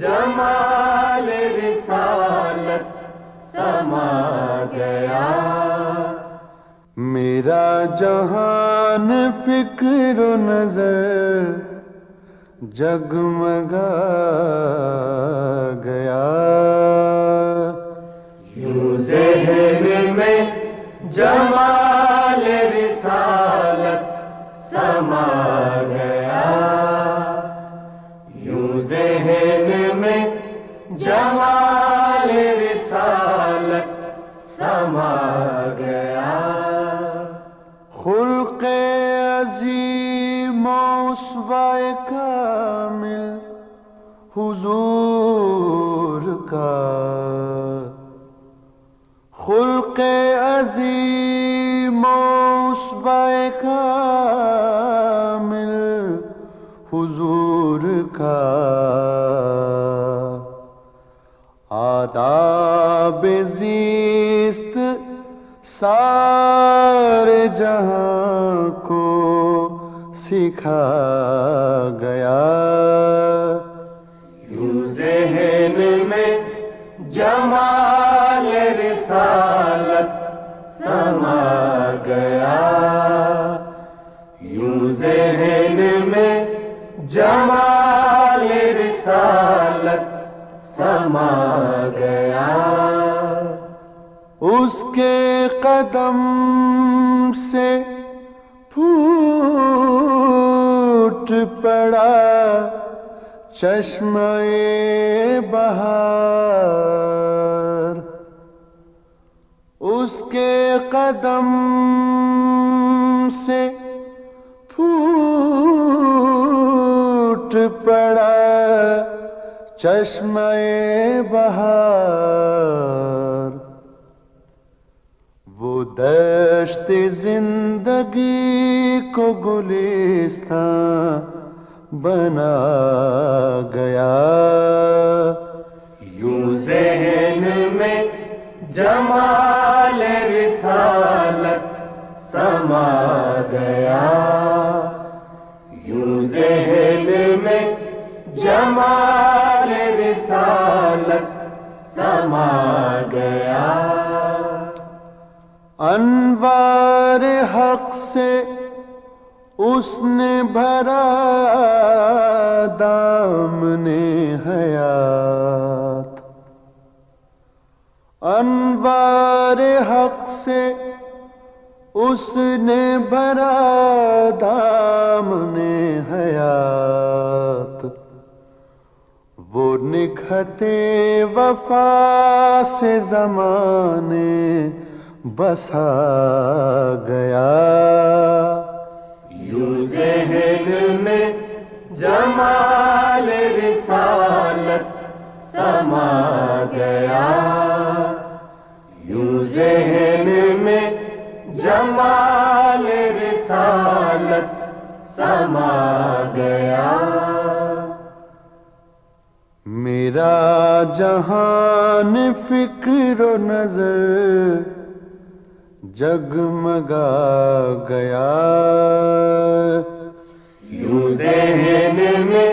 جمال رسالت سما گیا. میرا جہان فکر و نظر جگمگا گیا. یوں ذہن میں جمال رسالت سما گیا. یوں ذہن میں جمال رسالت سما گیا. خلق عظیم و اسوہ کامل حضور کا. خلق عظیم و اسوہ کامل حضور کا. آداب زیست سارے جہاں کو سکھا گیا. یوں ذہن میں جمال رسالت سما گیا. یوں ذہن میں جمال رسالت سما گیا. اس کے قدم سے پھوٹ پڑا چشمہ بہار. اس کے قدم سے پھوٹ پڑا چشمہ بہار. وہ دشت زندگی کو گلستان بنا گیا. یوں ذہن میں جمال رسالت سما گیا. یوں ذہن میں جمال رسالت سما گیا. انوار حق سے اس نے بھرا دامن حیات. انوار حق سے اس نے بھرا دامن حیات. وہ نکھتے وفا سے زمانے بسا گیا. یوں ذہن میں جمال رسالت سما گیا. یوں ذہن میں جمال رسالت سما گیا. میرا جہان فکر و نظر جگمگا گیا. یوں ذہن میں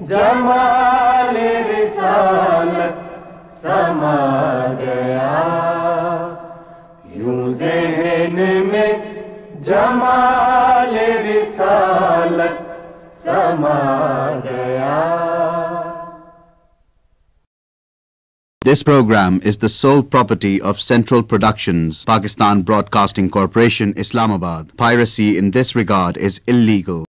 جمال رسالت سما گیا. یوں ذہن میں جمال رسالت سما گیا. This program is the sole property of Central Productions, Pakistan Broadcasting Corporation, Islamabad. Piracy in this regard is illegal.